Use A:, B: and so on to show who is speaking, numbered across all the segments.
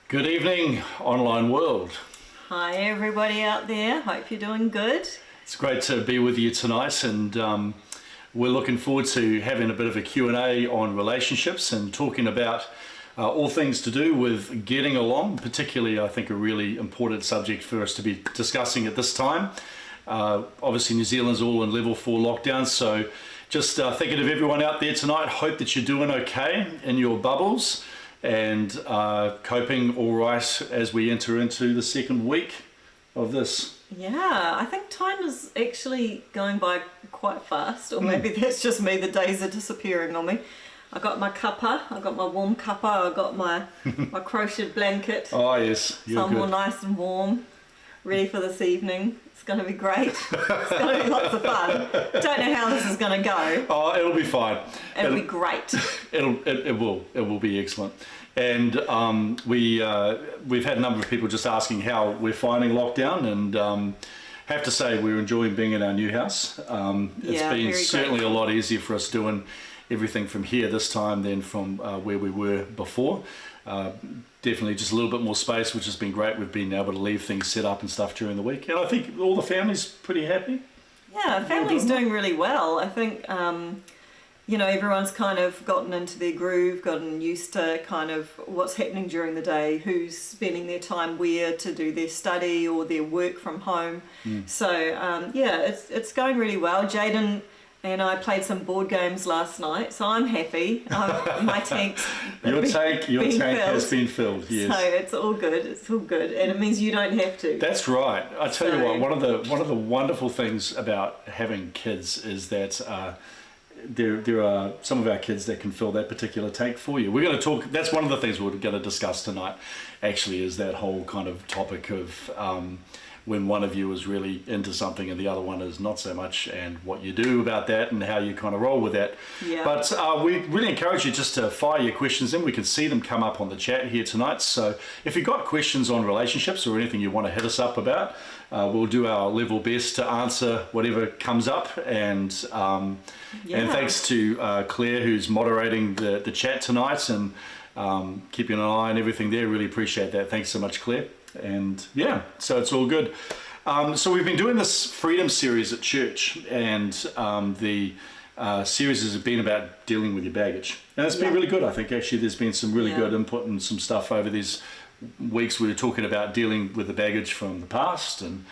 A: Good evening, online world.
B: Hi everybody out there, hope you're doing good.
A: It's great to be with you tonight, and we're looking forward to having a bit of a Q&A on relationships and talking about all things to do with getting along, particularly I think a really important subject for us to be discussing at this time. Obviously New Zealand's all in level 4 lockdown, so just thinking of everyone out there tonight, hope that you're doing okay in your bubbles and coping all right as we enter into the second week of this.
B: Yeah, I think time is actually going by quite fast, or maybe that's just me, the days are disappearing on me. I got my cuppa, I got my warm cuppa, I got my crocheted blanket.
A: Oh yes,
B: you're good. So I'm all nice and warm, ready for this evening. It's going to be great. It's going to be lots of fun. Don't know how this is going to go.
A: Oh, it'll be fine.
B: It'll be great.
A: It will be excellent. And we've had a number of people just asking how we're finding lockdown, and have to say we're enjoying being in our new house. It's been certainly a lot easier for us doing everything from here this time than from where we were before. Definitely just a little bit more space, which has been great. We've been able to leave things set up and stuff during the week, and I think all the family's pretty happy.
B: Yeah, family's doing really well. I think you know, everyone's kind of gotten into their groove, gotten used to kind of what's happening during the day, who's spending their time where to do their study or their work from home. So yeah, it's going really well. Jaden and I played some board games last night, so I'm happy. My tank's
A: your tank
B: filled.
A: Has been filled. Yes.
B: So it's all good. It's all good, and it means you don't have to.
A: That's right. I tell you what, one of the wonderful things about having kids is that there are some of our kids that can fill that particular tank for you. We're going to talk. That's one of the things we're going to discuss tonight. Actually, is that whole kind of topic of when one of you is really into something and the other one is not so much, and what you do about that and how you kind of roll with that.
B: Yeah.
A: But we really encourage you just to fire your questions in. We can see them come up on the chat here tonight. So if you've got questions on relationships or anything you want to hit us up about, we'll do our level best to answer whatever comes up. And thanks to Claire, who's moderating the chat tonight and keeping an eye on everything there. Really appreciate that. Thanks so much, Claire. And yeah, so it's all good. So we've been doing this freedom series at church, and the series has been about dealing with your baggage, and it's been really good. I think actually there's been some really good input and some stuff over these weeks. We were talking about dealing with the baggage from the past and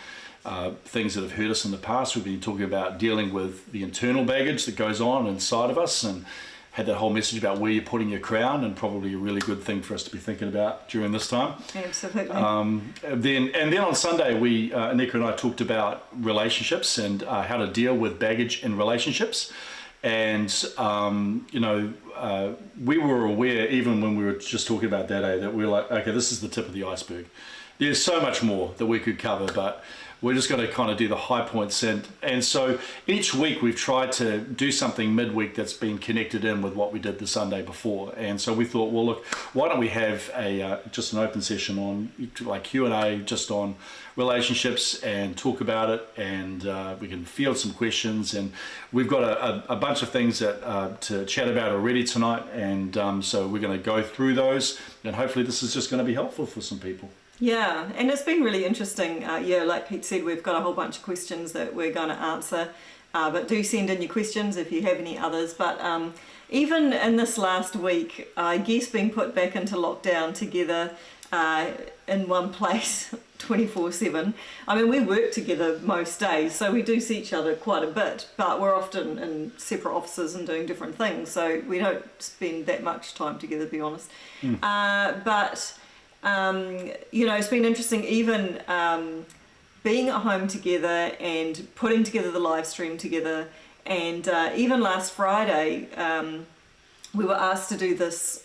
A: things that have hurt us in the past. We've been talking about dealing with the internal baggage that goes on inside of us, and had that whole message about where you're putting your crown, and probably a really good thing for us to be thinking about during this time.
B: Absolutely.
A: Then on Sunday, Annika and I talked about relationships and how to deal with baggage in relationships. And you know, we were aware, even when we were just talking about that we were like, okay, this is the tip of the iceberg. There's so much more that we could cover, but we're just going to kind of do the high points. And so each week we've tried to do something midweek that's been connected in with what we did the Sunday before. And so we thought, well, look, why don't we have just an open session on like Q&A just on relationships and talk about it, and we can field some questions. And we've got a bunch of things that to chat about already tonight. And so we're going to go through those, and hopefully this is just going to be helpful for some people.
B: Yeah, and it's been really interesting. Yeah, like Pete said, we've got a whole bunch of questions that we're going to answer, but do send in your questions if you have any others. But even in this last week, I guess being put back into lockdown together in one place 24/7. I mean, we work together most days, so we do see each other quite a bit, but we're often in separate offices and doing different things, so we don't spend that much time together, to be honest. But you know, it's been interesting even being at home together and putting together the live stream together. And even last Friday, we were asked to do this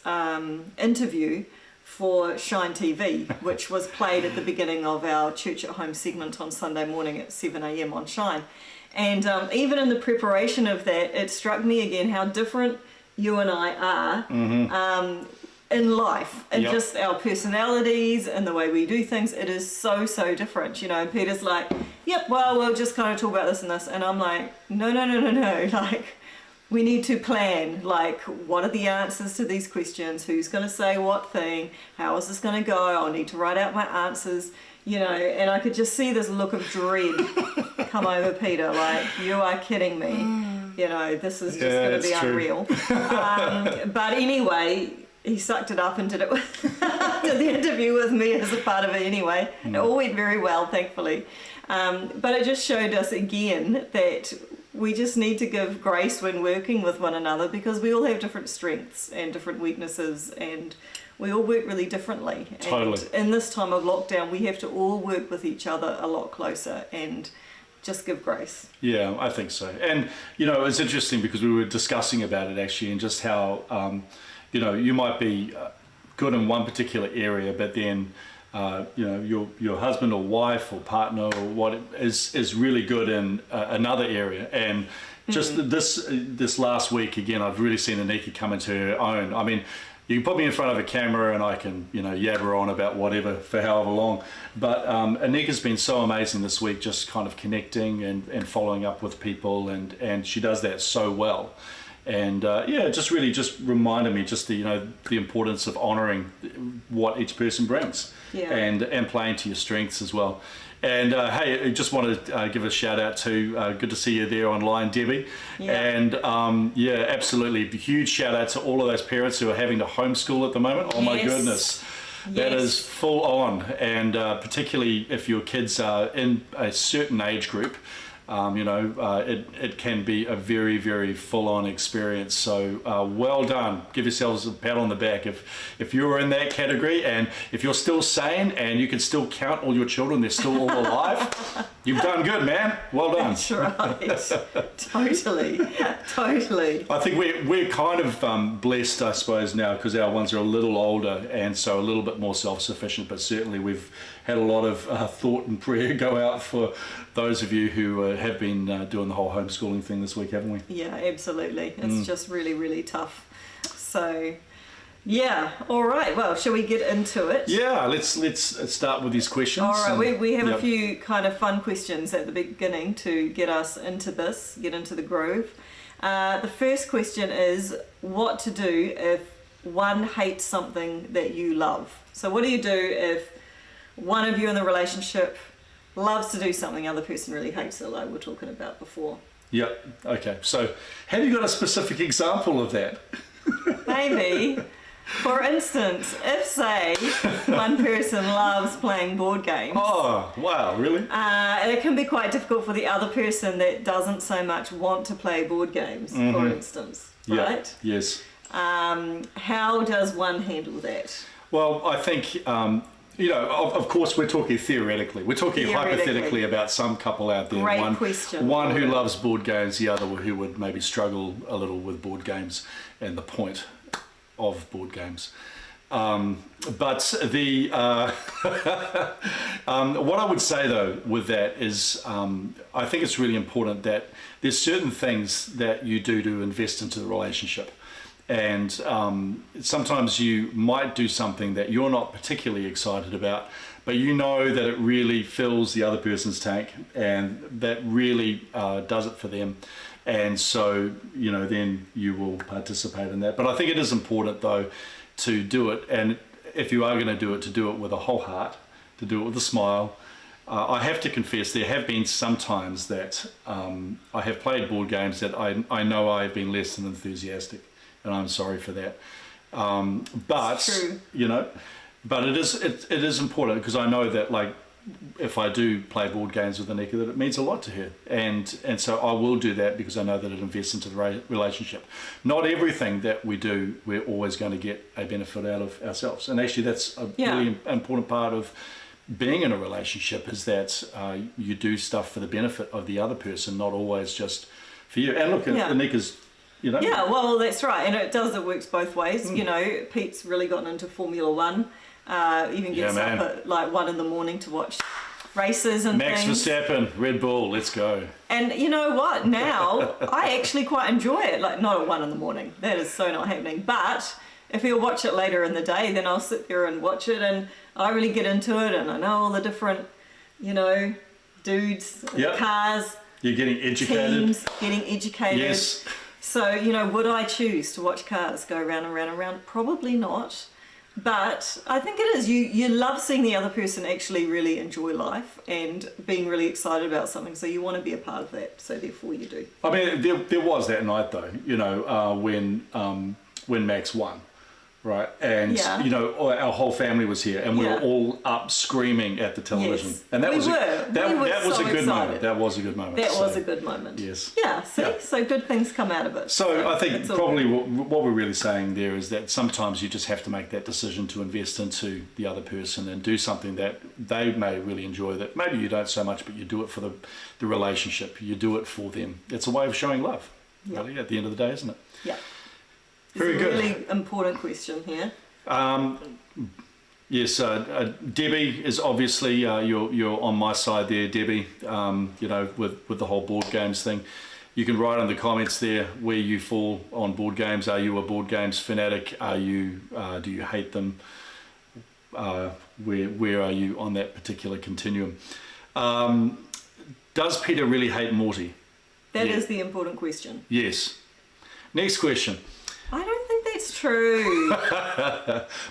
B: interview for Shine TV, which was played at the beginning of our Church at Home segment on Sunday morning at 7 a.m. on Shine. And even in the preparation of that, it struck me again how different you and I are in life, and just our personalities and the way we do things. It is so different, you know. And Peter's like, yep, well, we'll just kind of talk about this and this, and I'm like, no, like, we need to plan, like, what are the answers to these questions? Who's going to say what thing? How is this going to go? I'll need to write out my answers, you know, and I could just see this look of dread come over Peter, like, you are kidding me. You know, this is just going to be unreal. But anyway, he sucked it up and did it did the interview with me as a part of it anyway. It all went very well, thankfully. But it just showed us again that we just need to give grace when working with one another, because we all have different strengths and different weaknesses, and we all work really differently.
A: Totally.
B: And in this time of lockdown, we have to all work with each other a lot closer and just give grace.
A: Yeah, I think so. And, you know, it's interesting because we were discussing about it actually, and just how, you know, you might be good in one particular area, but then you know, your husband or wife or partner or what is really good in another area. And just this last week again, I've really seen Annika come into her own. I mean, you can put me in front of a camera and I can, you know, yabber on about whatever for however long. But Annika's been so amazing this week, just kind of connecting and following up with people, and she does that so well. And yeah, just really just reminded me just the, you know, the importance of honouring what each person brings, and playing to your strengths as well. And hey, I just want to give a shout out to, good to see you there online, Debbie. And yeah, absolutely, huge shout out to all of those parents who are having to homeschool at the moment. Oh my goodness. That is full on, and particularly if your kids are in a certain age group, you know, it can be a very, very full-on experience. So well done. Give yourselves a pat on the back if you're in that category, and if you're still sane and you can still count all your children, they're still all alive. You've done good, man. Well done.
B: That's right. Totally.
A: I think we're kind of blessed, I suppose, now, because our ones are a little older and so a little bit more self-sufficient, but certainly we've had a lot of thought and prayer go out for those of you who have been doing the whole homeschooling thing this week, haven't we?
B: Yeah, absolutely. It's just really, really tough. So, yeah. All right. Well, shall we get into it?
A: Yeah. Let's start with these questions.
B: All right. We have a few kind of fun questions at the beginning to get us into this, get into the groove. The first question is, what to do if one hates something that you love? So, what do you do if one of you in the relationship loves to do something the other person really hates it, like we were talking about before?
A: Yep. Okay. So, have you got a specific example of that?
B: Maybe. For instance, if, say, one person loves playing board games.
A: Oh, wow, really?
B: It can be quite difficult for the other person that doesn't so much want to play board games, for instance, right?
A: Yes.
B: How does one handle that?
A: Well, I think, you know, of course, we're talking theoretically. We're talking hypothetically about some couple out there.
B: Great question.
A: One who loves board games, the other who would maybe struggle a little with board games and the point of board games. But the what I would say though with that is I think it's really important that there's certain things that you do to invest into the relationship. And sometimes you might do something that you're not particularly excited about, but you know that it really fills the other person's tank and that really does it for them. And so, you know, then you will participate in that. But I think it is important though to do it, and if you are going to do it with a whole heart, to do it with a smile. I have to confess, there have been some times that I have played board games that I know I've been less than enthusiastic, and I'm sorry for that. But you know, but it is important, because I know that, like, if I do play board games with Annika, that it means a lot to her, and so I will do that because I know that it invests into the relationship. Not everything that we do we're always going to get a benefit out of ourselves, and actually that's a really important part of being in a relationship, is that you do stuff for the benefit of the other person, not always just for you. And look, Annika's, you know. Yeah,
B: well, that's right, and it works both ways. You know, Pete's really gotten into Formula One. Even gets up at like 1 a.m. to watch races and
A: Max
B: things.
A: Verstappen, Red Bull, let's go.
B: And you know what? Now I actually quite enjoy it. Like, not at 1 a.m. That is so not happening. But if he'll watch it later in the day, then I'll sit there and watch it, and I really get into it, and I know all the different, you know, dudes, cars.
A: You're getting educated.
B: Teams, getting educated.
A: Yes.
B: So, you know, would I choose to watch cars go round and round and round? Probably not. But I think it is. You love seeing the other person actually really enjoy life and being really excited about something. So you want to be a part of that. So therefore you do.
A: I mean, there was that night though, you know, when Max won. Right, and you know, our whole family was here, and we were all up screaming at the television, and that was a good moment. That was a good moment.
B: That was a good moment.
A: Yes.
B: Yeah. See, so good things come out of it.
A: So I think probably what we're really saying there is that sometimes you just have to make that decision to invest into the other person and do something that they may really enjoy. That maybe you don't so much, but you do it for the relationship. You do it for them. It's a way of showing love. Really, at the end of the day, isn't it?
B: Yeah.
A: Very good.
B: Really important question here.
A: Yes, Debbie is obviously you're on my side there, Debbie. You know, with the whole board games thing, you can write in the comments there where you fall on board games. Are you a board games fanatic? Are you do you hate them? Where are you on that particular continuum? Does Peter really hate Morty?
B: That is the important question.
A: Yes. Next question.
B: I don't think that's true.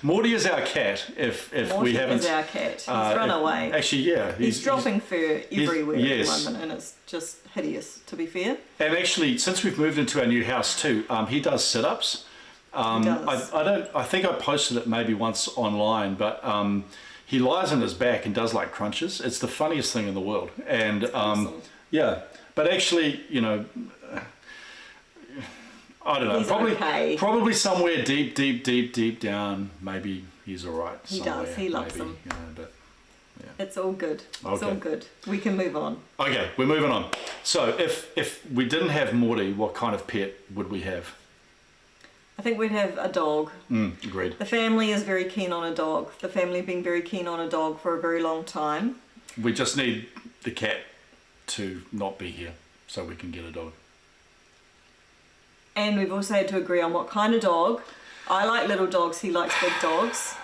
A: Morty is our cat. If
B: Morty
A: we haven't,
B: is our cat. He's run away.
A: Actually, yeah,
B: he's dropping fur everywhere at
A: yes.
B: the moment, and it's just hideous. To be fair.
A: And actually, since we've moved into our new house too, he does sit-ups.
B: He does.
A: I think I posted it maybe once online, but he lies on his back and does like crunches. It's the funniest thing in the world. And
B: awesome.
A: yeah, but actually, you know. I don't know.
B: He's
A: probably somewhere deep down, maybe he's all right.
B: He does. He loves them.
A: You know, but, yeah.
B: It's all good. It's all good. We can move on.
A: Okay, we're moving on. So if we didn't have Morty, what kind of pet would we have?
B: I think we'd have a dog.
A: Agreed.
B: The family is very keen on a dog. The family have been very keen on a dog for a very long time.
A: We just need the cat to not be here so we can get a dog.
B: And we've also had to agree on what kind of dog. I like little dogs, he likes big dogs.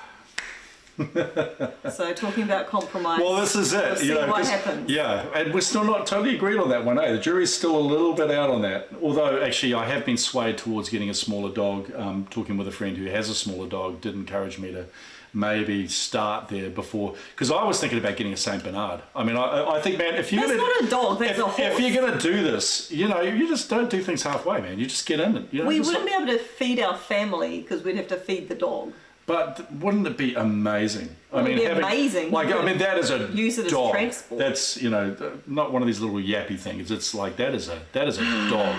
B: So talking about compromise.
A: Well, this is it.
B: We'll see what happens.
A: Yeah, and we're still not totally agreed on that one. The jury's still a little bit out on that. Although, actually, I have been swayed towards getting a smaller dog. Talking with a friend who has a smaller dog did encourage me to maybe start there before, because I was thinking about getting a Saint Bernard. I mean, I think, man, if you're
B: that's not a dog, that's a horse.
A: If you're going to do this, you know, you just don't do things halfway, man. You just get in it. You know,
B: we wouldn't be able to feed our family because we'd have to feed the dog.
A: But wouldn't it be amazing?
B: Amazing.
A: Like, I mean, that is a
B: use it
A: dog.
B: As transport.
A: That's, you know, not one of these little yappy things. It's like that is a dog.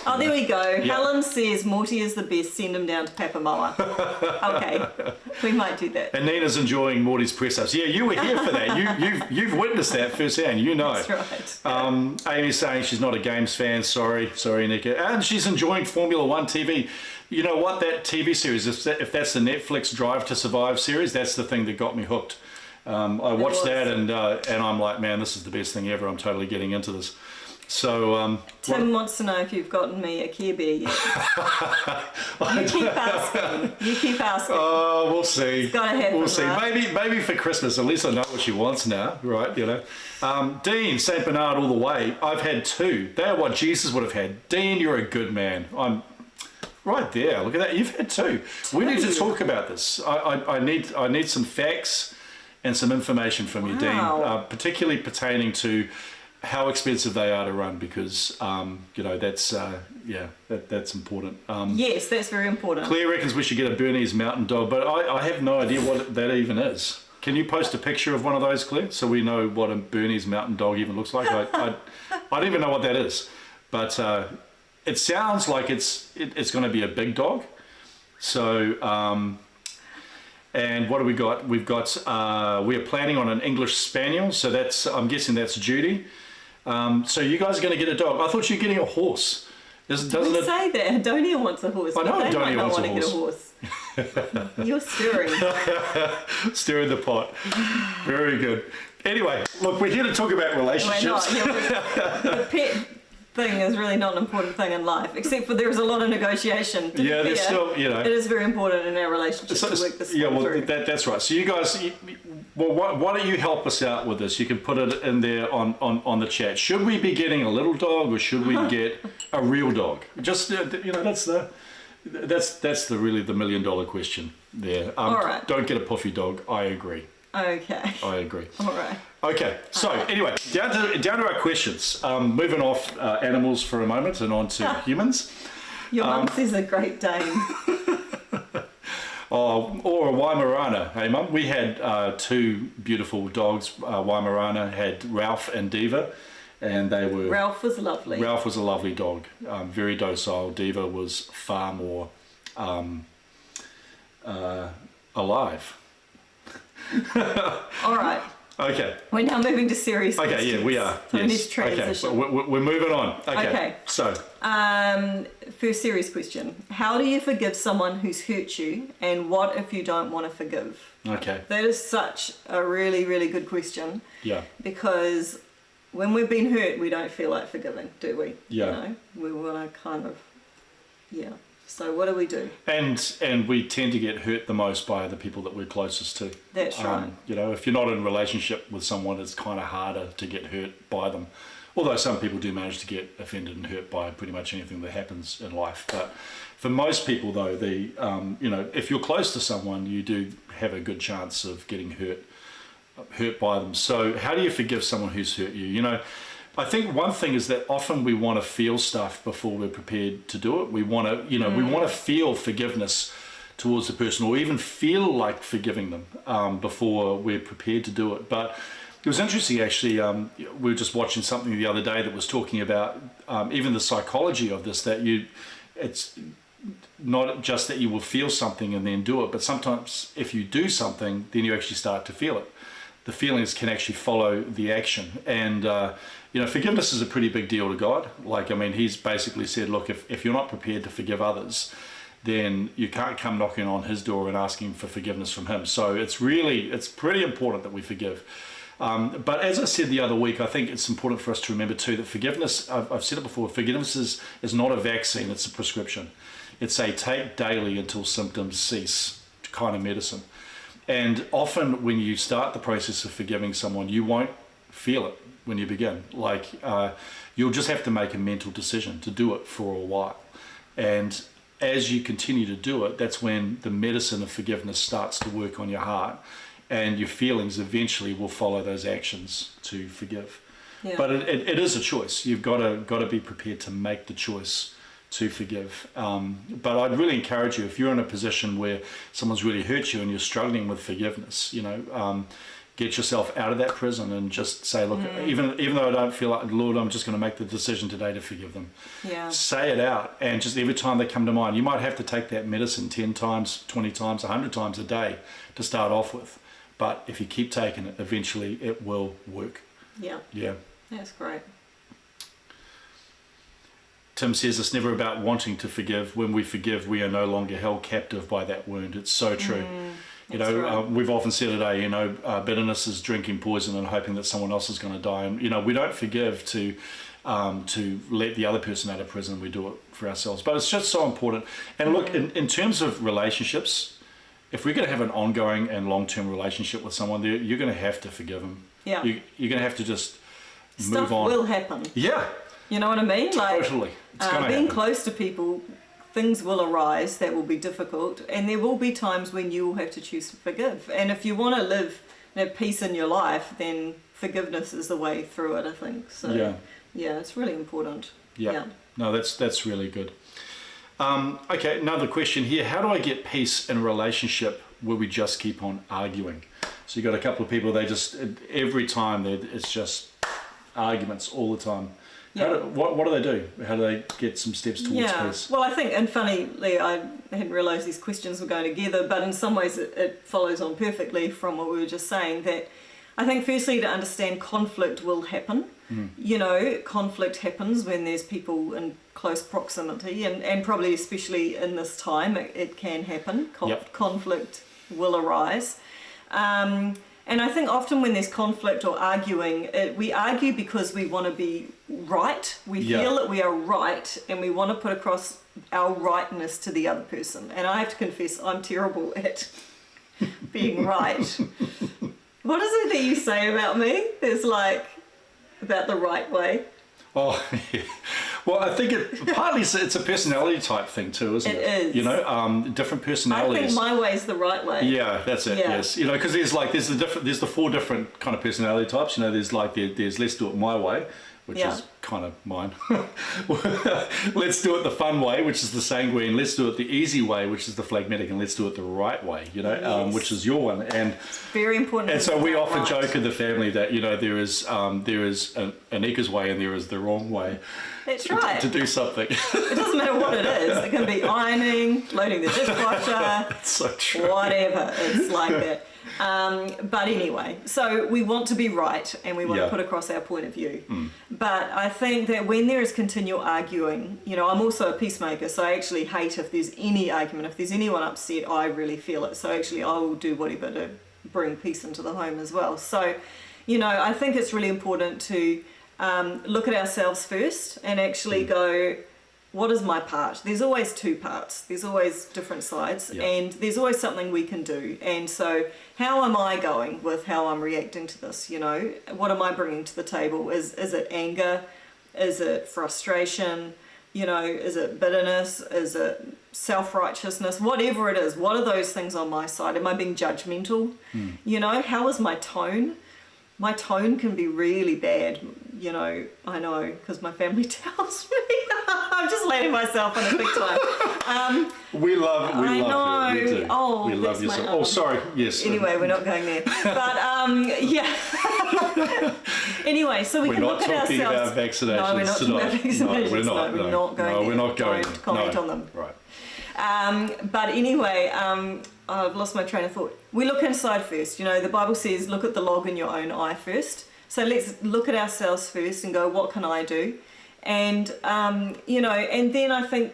B: Oh, there we go.
A: Yeah.
B: Helen says Morty is the best. Send him down to Papamoa. Okay, we might do that.
A: And Nina's enjoying Morty's press ups. Yeah, you were here for that. You've witnessed that firsthand. You know.
B: That's right.
A: Amy's saying she's not a games fan. Sorry, Annika. And she's enjoying Formula One TV. You know what? That TV series, if that's the Netflix Drive to Survive series, that's the thing that got me hooked. I watched that and I'm like, man, this is the best thing ever. I'm totally getting into this. So
B: Tim wants to know if you've gotten me a Care Bear yet. You keep asking.
A: Oh, we'll see.
B: It's gotta happen,
A: we'll see.
B: Right?
A: Maybe for Christmas. At least I know what she wants now, right? You know. Dean, Saint Bernard all the way. I've had 2. They are what Jesus would have had. Dean, you're a good man. I'm right there. Look at that. You've had 2. We need to talk about this. I need some facts and some information from you, Dean, particularly pertaining to how expensive they are to run, because you know, that's that's important.
B: Yes, that's very important.
A: Claire reckons we should get a Bernese mountain dog, but I have no idea what that even is. Can you post a picture of one of those, Claire, so we know what a Bernese mountain dog even looks like? I don't even know what that is, but it sounds like it's going to be a big dog. So and what do we got? We've got we are planning on an English Spaniel, so that's, I'm guessing that's Judy. So you guys are going to get a dog. I thought you were getting a horse. Doesn't it
B: say that? Adonia wants a horse.
A: I know Adonia wants a
B: horse. You're stirring.
A: Stirring the pot. Very good. Anyway, look, we're here to talk about relationships.
B: We're not. The pet thing is really not an important thing in life, except for there is a lot of negotiation.
A: Yeah, there's still, you know.
B: It is very important in our relationship to work this through.
A: That's right. So you guys, Well, why don't you help us out with this? You can put it in there on the chat. Should we be getting a little dog or should we get a real dog? Just that's the really the $1 million question there.
B: All right.
A: Don't get a puffy dog. I agree.
B: Okay.
A: I agree.
B: All right.
A: Okay. So anyway, down to our questions. Moving off animals for a moment and on to humans.
B: Your mum says a Great Dane.
A: Or a Weimaraner, hey mum? We had two beautiful dogs. Weimaraner had Ralph and Diva, and they were...
B: Ralph was lovely.
A: Ralph was a lovely dog, very docile. Diva was far more alive.
B: All right.
A: Okay.
B: We're now moving to serious questions.
A: Okay, yeah, we are.
B: So
A: yes.
B: let's transition.
A: Okay, we're moving on. Okay. So...
B: first serious question. How do you forgive someone who's hurt you, and what if you don't want to forgive?
A: Okay.
B: That is such a really, really good question.
A: Yeah.
B: Because when we've been hurt, we don't feel like forgiving, do we?
A: Yeah.
B: We want to kind of, yeah. So what do we do?
A: And we tend to get hurt the most by the people that we're closest to.
B: That's right.
A: If you're not in a relationship with someone, it's kind of harder to get hurt by them. Although some people do manage to get offended and hurt by pretty much anything that happens in life. But for most people, though, if you're close to someone, you do have a good chance of getting hurt by them. So how do you forgive someone who's hurt you? I think one thing is that often we want to feel stuff before we're prepared to do it. We want to, we want to feel forgiveness towards the person, or even feel like forgiving them before we're prepared to do it. But it was interesting, actually. We were just watching something the other day that was talking about even the psychology of this. That it's not just that you will feel something and then do it, but sometimes if you do something, then you actually start to feel it. The feelings can actually follow the action, and forgiveness is a pretty big deal to God. He's basically said, look, if you're not prepared to forgive others, then you can't come knocking on his door and asking for forgiveness from him. So it's pretty important that we forgive. But as I said the other week, I think it's important for us to remember too that forgiveness, I've said it before, forgiveness is not a vaccine, it's a prescription. It's a take daily until symptoms cease kind of medicine. And often when you start the process of forgiving someone, you won't feel it when you begin. You'll just have to make a mental decision to do it for a while. And as you continue to do it, that's when the medicine of forgiveness starts to work on your heart. And your feelings eventually will follow those actions to forgive. Yeah. But it is a choice. You've got to be prepared to make the choice to forgive. But I'd really encourage you, if you're in a position where someone's really hurt you and you're struggling with forgiveness, get yourself out of that prison and just say, look, even though I don't feel like, Lord, I'm just going to make the decision today to forgive them. Yeah. Say it out, and just every time they come to mind, you might have to take that medicine 10 times, 20 times, 100 times a day to start off with. But if you keep taking it, eventually it will work. Yeah. Yeah.
B: That's great.
A: Tim says it's never about wanting to forgive. When we forgive, we are no longer held captive by that wound. It's so true. Right. We've often said today, bitterness is drinking poison and hoping that someone else is going to die. And, we don't forgive to let the other person out of prison. We do it for ourselves. But it's just so important. And look, in terms of relationships, if we're going to have an ongoing and long-term relationship with someone, you're going to have to forgive them. Yeah. You're going to have to just move on. Stuff will happen. Yeah.
B: You know what I mean?
A: Totally. It's going to
B: being
A: happen.
B: Close to people, things will arise that will be difficult, and there will be times when you will have to choose to forgive. And if you want to live peace in your life, then forgiveness is the way through it, I think. So yeah, it's really important. Yeah.
A: No, that's really good. Okay, another question here. How do I get peace in a relationship where we just keep on arguing? So you got a couple of people, they just, every time it's just arguments all the time. Yeah. What do they do? How do they get some steps towards peace?
B: Well, I think, and funnily, I hadn't realised these questions were going together, but in some ways it follows on perfectly from what we were just saying, that I think firstly to understand conflict will happen. Conflict happens when there's people in close proximity, and probably especially in this time it can happen. Conflict will arise. And I think often when there's conflict or arguing, we argue because we want to be right. We feel that we are right, and we want to put across our rightness to the other person. And I have to confess, I'm terrible at being right. What is it that you say about me? There's like, about the right way.
A: Oh, yeah. Well, I think partly it's a personality type thing too, isn't it?
B: It is.
A: You know, different personalities.
B: I think my way's the right way.
A: Yeah, that's it.
B: Yeah.
A: Yes, you know, because there's the 4 different kind of personality types. You know, there's let's do it my way, which
B: Yeah.
A: is kind of mine. Let's do it the fun way, which is the sanguine. Let's do it the easy way, which is the phlegmatic, and let's do it the right way. You know,
B: Yes.
A: which is your one. And
B: Very important.
A: and so we often
B: right.
A: joke in the family that, you know, there is Annika's way and there is the wrong way.
B: That's right.
A: To do something.
B: It doesn't matter what it is. It can be ironing, loading the dishwasher,
A: It's so true.
B: whatever. It's like that. But anyway, so we want to be right and we want
A: Yeah.
B: to put across our point of view. But I think that when there is continual arguing, you know, I'm also a peacemaker, so I actually hate if there's any argument. If there's anyone upset, I really feel it. So actually I will do whatever to bring peace into the home as well. So, you know, I think it's really important to look at ourselves first and actually go, what is my part? There's always 2 parts. There's always different sides,
A: Yeah.
B: and there's always something we can do. And so how am I going with how I'm reacting to this? You know, what am I bringing to the table? Is it anger? Is it frustration? You know, is it bitterness? Is it self-righteousness? Whatever it is, what are those things on my side? Am I being judgmental? You know, how is my tone? My tone can be really bad, you know, I know, because my family tells me. I'm just letting myself on a big time.
A: We love
B: I
A: you.
B: know.
A: We do.
B: Oh,
A: we love
B: that's
A: you
B: my
A: so.
B: arm.
A: Oh, sorry. Yes.
B: Anyway, we're not going there. But yeah. Anyway, so we
A: We're
B: can
A: not
B: look at
A: talking
B: ourselves.
A: about vaccinations
B: No, we're not talking about
A: tonight.
B: vaccinations.
A: No, we're not.
B: No, we're not going
A: No,
B: there.
A: we're not going
B: Don't
A: there.
B: comment
A: No.
B: on them.
A: Right.
B: But anyway, I've lost my train of thought. We look inside first. You know, the Bible says, look at the log in your own eye first. So let's look at ourselves first and go, what can I do? And, you know, and then I think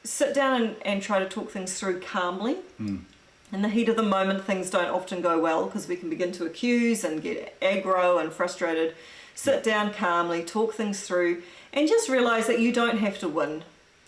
B: sit down and try to talk things through calmly. In the heat of the moment, things don't often go well because we can begin to accuse and get aggro and frustrated. Sit down calmly, talk things through, and just realize that you don't have to win.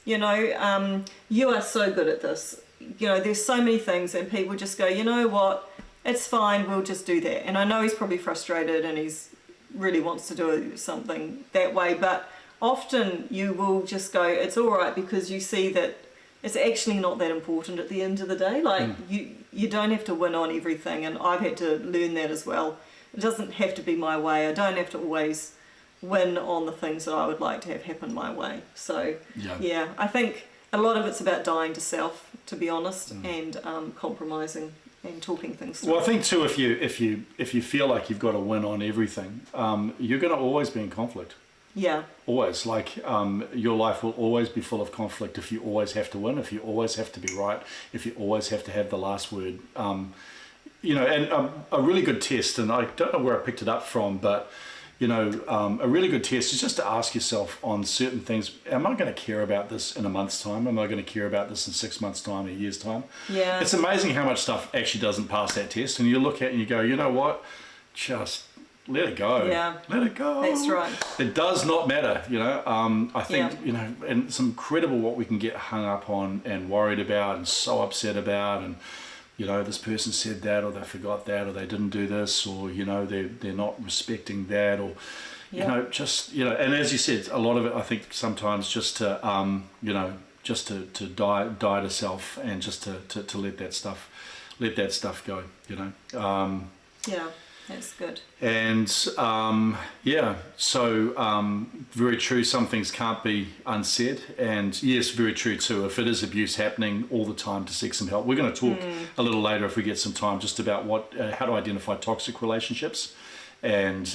B: You know, you are so good at this. You know, there's so many things and people just go, you know what, it's fine, we'll just do that. And I know he's probably frustrated and he's really wants to do something that way, but often you will just go, it's all right, because you see that it's actually not that important at the end of the day. Like you don't have to win on everything, and I've had to learn that as well. It doesn't have to be my way. I don't have to always win on the things that I would like to have happen my way. So yeah, I think a lot of it's about dying to self, to be honest, and compromising and talking things through.
A: Well, I think too, if you feel like you've got to win on everything, you're going to always be in conflict.
B: Yeah.
A: Always. Like your life will always be full of conflict if you always have to win, if you always have to be right, if you always have to have the last word. You know, and a really good test, and I don't know where I picked it up from, but you know, a really good test is just to ask yourself on certain things, am I going to care about this in a month's time? Am I going to care about this in 6 months' time, a year's time?
B: Yeah.
A: It's amazing how much stuff actually doesn't pass that test. And you look at it and you go, you know what? Just let it go.
B: Yeah.
A: Let it go.
B: That's right.
A: It does not matter, you know. I think,
B: Yeah.
A: you know, and it's incredible what we can get hung up on and worried about and so upset about, and you know, this person said that, or they forgot that, or they didn't do this, or you know, they're not respecting that, or you know, just, you know, and as you said, a lot of it, I think sometimes just to you know, just to die to self, and just to let that stuff go, you know.
B: Yeah, that's good.
A: And yeah, so very true, some things can't be unsaid, and yes, very true too, if it is abuse happening all the time, to seek some help. We're going to talk a little later, if we get some time, just about how to identify toxic relationships, and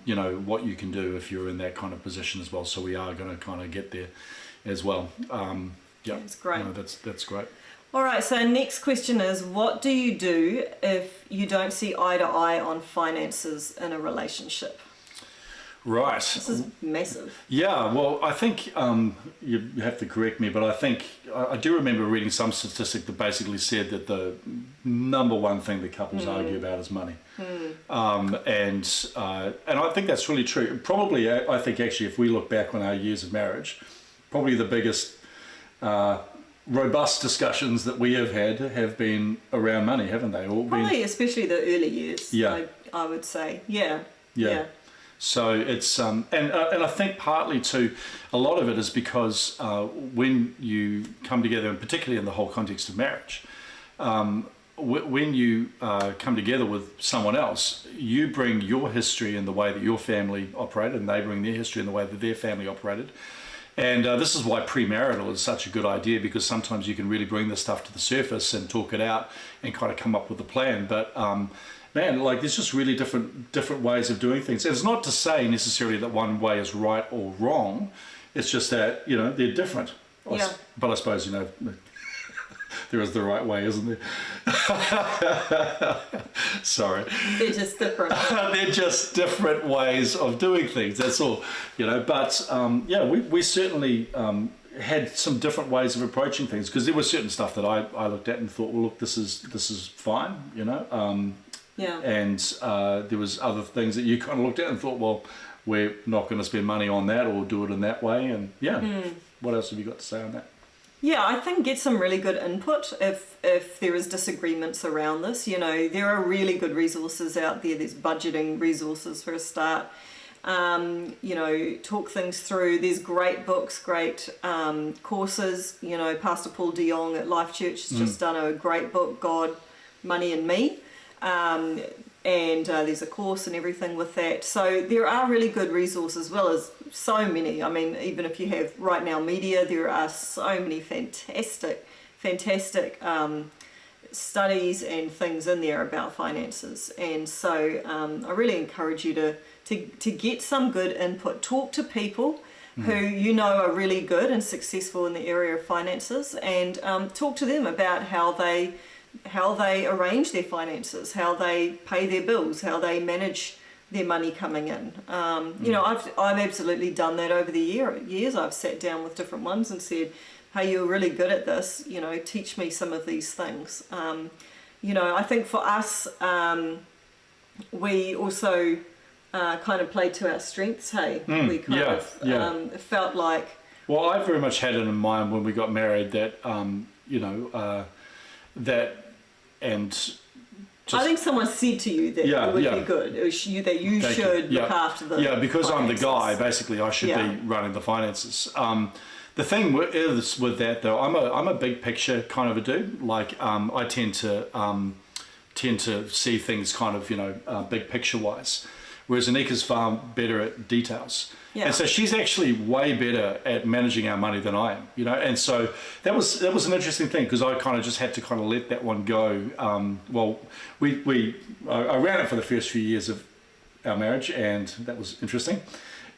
A: you know, what you can do if you're in that kind of position as well. So we are going to kind of get there as well. Yeah,
B: That's great.
A: No, that's great.
B: All right, so next question is, what do you do if you don't see eye to eye on finances in a relationship?
A: Right.
B: This is massive.
A: Yeah, well, I think you have to correct me, but I think I do remember reading some statistic that basically said that the number one thing that couples argue about is money. And I think that's really true. Probably, I think actually, if we look back on our years of marriage, probably the biggest robust discussions that we have had have been around money, haven't they? All
B: Probably, especially the early years.
A: Yeah.
B: I would say. Yeah.
A: So it's and I think partly too, a lot of it is because when you come together, and particularly in the whole context of marriage, when you come together with someone else, you bring your history and the way that your family operated, and they bring their history and the way that their family operated. And this is why premarital is such a good idea, because sometimes you can really bring this stuff to the surface and talk it out and kind of come up with a plan. But man, like there's just really different ways of doing things. And it's not to say necessarily that one way is right or wrong. It's just that, they're different.
B: Yeah.
A: But I suppose, there is the right way, isn't there? Sorry.
B: They're just different.
A: They're just different ways of doing things, that's all. But we certainly had some different ways of approaching things, because there was certain stuff that I looked at and thought, well, look, this is fine, And there was other things that you kind of looked at and thought, well, we're not going to spend money on that or do it in that way. And what else have you got to say on that?
B: Yeah, I think get some really good input if there is disagreements around this. There are really good resources out there. There's budgeting resources for a start. Talk things through. There's great books, great courses. Pastor Paul de Jong at Life Church has just done a great book, God, Money and Me. And there's a course and everything with that. So there are really good resources, as well as so many. I mean, even if you have Right Now Media, there are so many fantastic studies and things in there about finances. And so I really encourage you to get some good input. Talk to people who are really good and successful in the area of finances, and talk to them about how they arrange their finances, how they pay their bills, how they manage their money coming in. I've absolutely done that over the years. I've sat down with different ones and said, hey, you're really good at this, teach me some of these things. I think for us, we also kind of played to our strengths, hey? We kind of felt like...
A: Well, I very much had it in mind when we got married that,
B: I think someone said to you that it would be good. It was that you should look after the
A: because
B: finances.
A: I'm the guy, basically, I should be running the finances. The thing is with that, though, I'm a big picture kind of a dude. Like I tend to see things kind of big picture wise, whereas Annika's far better at details. Yeah. And so she's actually way better at managing our money than I am, And so that was an interesting thing, because I kind of just had to kind of let that one go. I ran it for the first few years of our marriage, and that was interesting.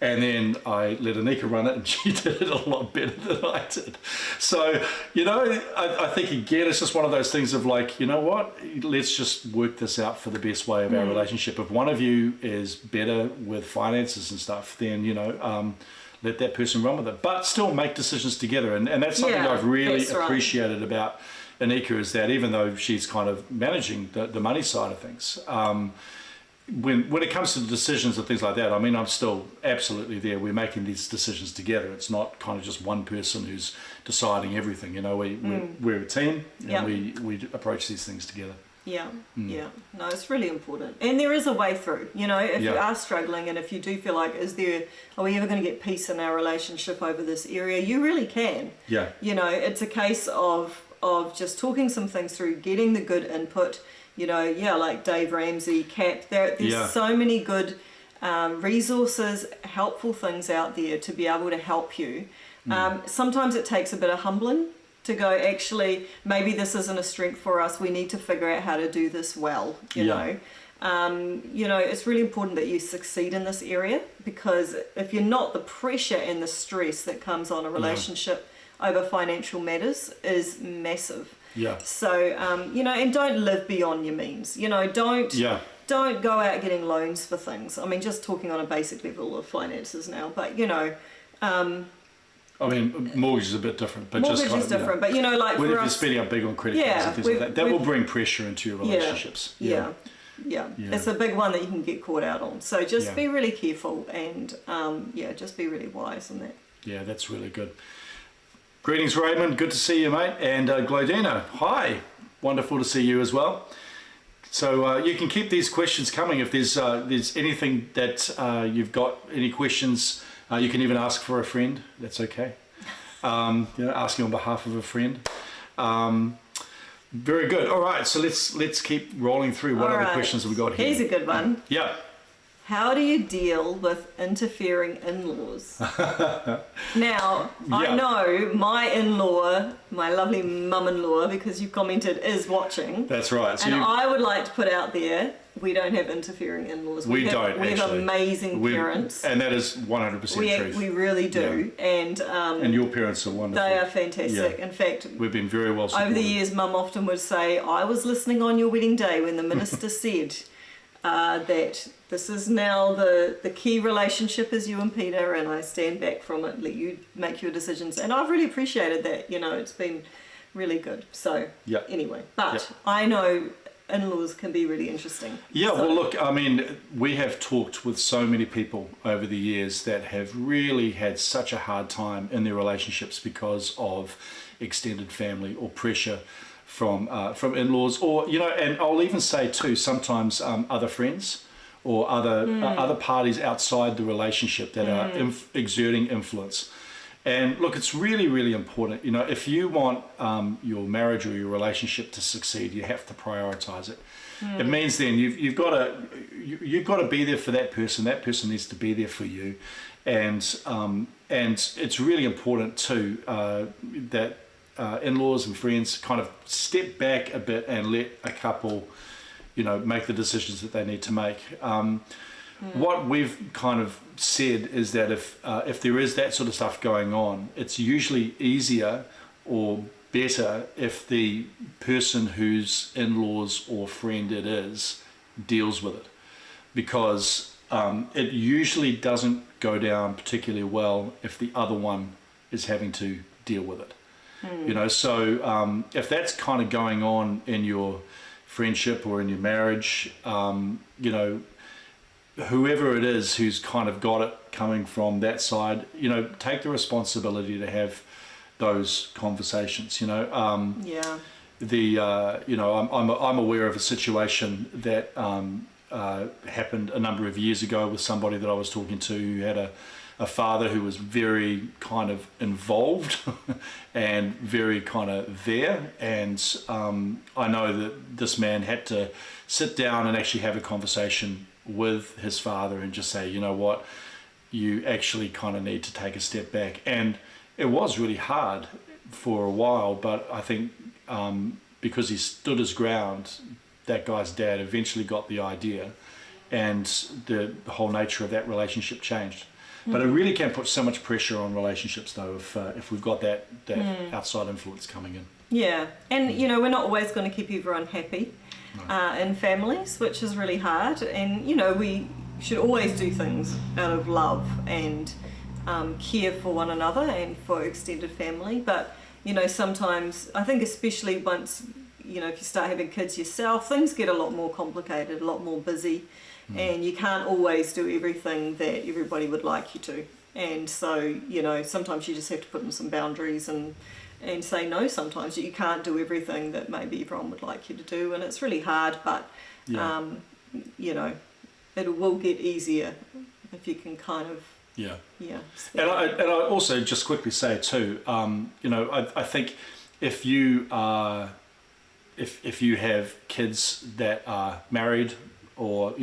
A: And then I let Annika run it, and she did it a lot better than I did. So, I think, again, it's just one of those things of like, you know what, let's just work this out for the best way of our relationship. If one of you is better with finances and stuff, then, let that person run with it. But still make decisions together. And that's something I've really appreciated about Annika, is that even though she's kind of managing the money side of things, when it comes to decisions and things like that, I mean, I'm still absolutely there. We're making these decisions together. It's not kind of just one person who's deciding everything. We're a team, and we approach these things together. Yeah. No, it's really important. And there is a way through. If you are struggling, and if you do feel like, are we ever going to get peace in our relationship over this area? You really can. Yeah. It's a case of just talking some things through, getting the good input. Like Dave Ramsey, Cap, there's so many good resources, helpful things out there to be able to help you. Sometimes it takes a bit of humbling to go, actually, maybe this isn't a strength for us. We need to figure out how to do this well, you know. It's really important that you succeed in this area, because if you're not, the pressure and the stress that comes on a relationship over financial matters is massive. Yeah. So, and don't live beyond your means. Don't go out getting loans for things. I mean, just talking on a basic level of finances now, but I mean, mortgage is a bit different, but
B: mortgage is different. But like
A: when
B: for
A: you're
B: us,
A: spending up big on credit cards and things like that, that will bring pressure into your relationships.
B: Yeah. It's a big one that you can get caught out on. So just be really careful, and just be really wise in that.
A: Yeah, that's really good. Greetings, Raymond. Good to see you, mate. And Glodina, hi. Wonderful to see you as well. So you can keep these questions coming. If there's anything that you've got, any questions, you can even ask for a friend. That's okay. Asking on behalf of a friend. Very good. All right. So let's keep rolling through. What other questions have we got here?
B: Here's a good one.
A: Yeah.
B: How do you deal with interfering in-laws? Now, I know my in-law, my lovely mum-in-law, because you commented, is watching.
A: That's right. So
B: and I would like to put out there, we don't have interfering in-laws. We have amazing parents.
A: And that is 100% true.
B: We really do. Yeah.
A: And your parents are wonderful.
B: They are fantastic. Yeah. In fact,
A: we've been very well supported.
B: Over the years, Mum often would say, I was listening on your wedding day when the minister said that this is now the key relationship is you and Peter, and I stand back from it, let you make your decisions. And I've really appreciated that, it's been really good. So anyway, but I know in-laws can be really interesting.
A: Yeah, well look, I mean, we have talked with so many people over the years that have really had such a hard time in their relationships because of extended family or pressure from in-laws, or and I'll even say too, sometimes other friends or other parties outside the relationship that are exerting influence. And look, it's really, really important. If you want your marriage or your relationship to succeed, you have to prioritize it. It means then you've got to be there for that person. That person needs to be there for you, and it's really important too that in-laws and friends kind of step back a bit and let a couple, make the decisions that they need to make. What we've kind of said is that if there is that sort of stuff going on, it's usually easier or better if the person whose in-laws or friend it is deals with it, because it usually doesn't go down particularly well if the other one is having to deal with it. So if that's kind of going on in your friendship or in your marriage, whoever it is who's kind of got it coming from that side, take the responsibility to have those conversations. I'm aware of a situation that happened a number of years ago with somebody that I was talking to who had a father who was very kind of involved and very kind of there, and I know that this man had to sit down and actually have a conversation with his father and just say, you know what, you actually kind of need to take a step back. And it was really hard for a while, but I think because he stood his ground, that guy's dad eventually got the idea, and the whole nature of that relationship changed. But it really can put so much pressure on relationships, though, if we've got that outside influence coming in.
B: Yeah, and we're not always going to keep everyone happy in families, which is really hard. And we should always do things out of love and care for one another and for extended family. But sometimes I think, especially once if you start having kids yourself, things get a lot more complicated, a lot more busy. And you can't always do everything that everybody would like you to. And so, sometimes you just have to put in some boundaries and say no sometimes. You can't do everything that maybe everyone would like you to do. And it's really hard, but, it will get easier if you can kind of... Yeah.
A: And I also just quickly say too, I think if you have kids that are married, or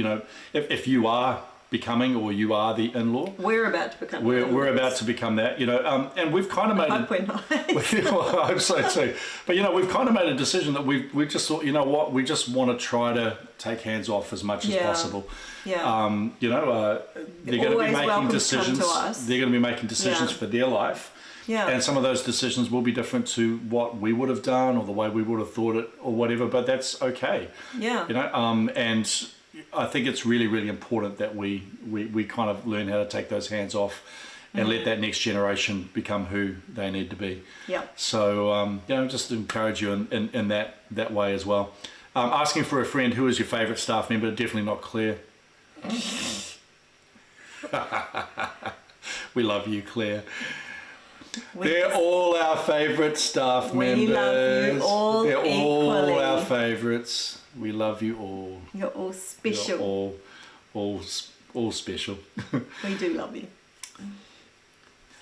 A: if you are becoming, or you are the in-law,
B: we're about to become
A: that, and we've kind of made
B: I hope we're not.
A: Well, I hope so too, but we've kind of made a decision that we just thought, we just want to try to take hands off as much as possible. They're going to be making decisions. They're going to be making decisions for their life. Yeah. And some of those decisions will be different to what we would have done or the way we would have thought it or whatever, but that's okay. Yeah. And I think it's really, really important that we kind of learn how to take those hands off and let that next generation become who they need to be. Yeah. So, just encourage you in that way as well. Asking for a friend, who is your favourite staff member? Definitely not Claire. We love you, Claire. They're all our favourite staff members.
B: We love you all
A: They're
B: equally.
A: all our favourites. We love you all.
B: You're all special.
A: You're all special.
B: We do love you.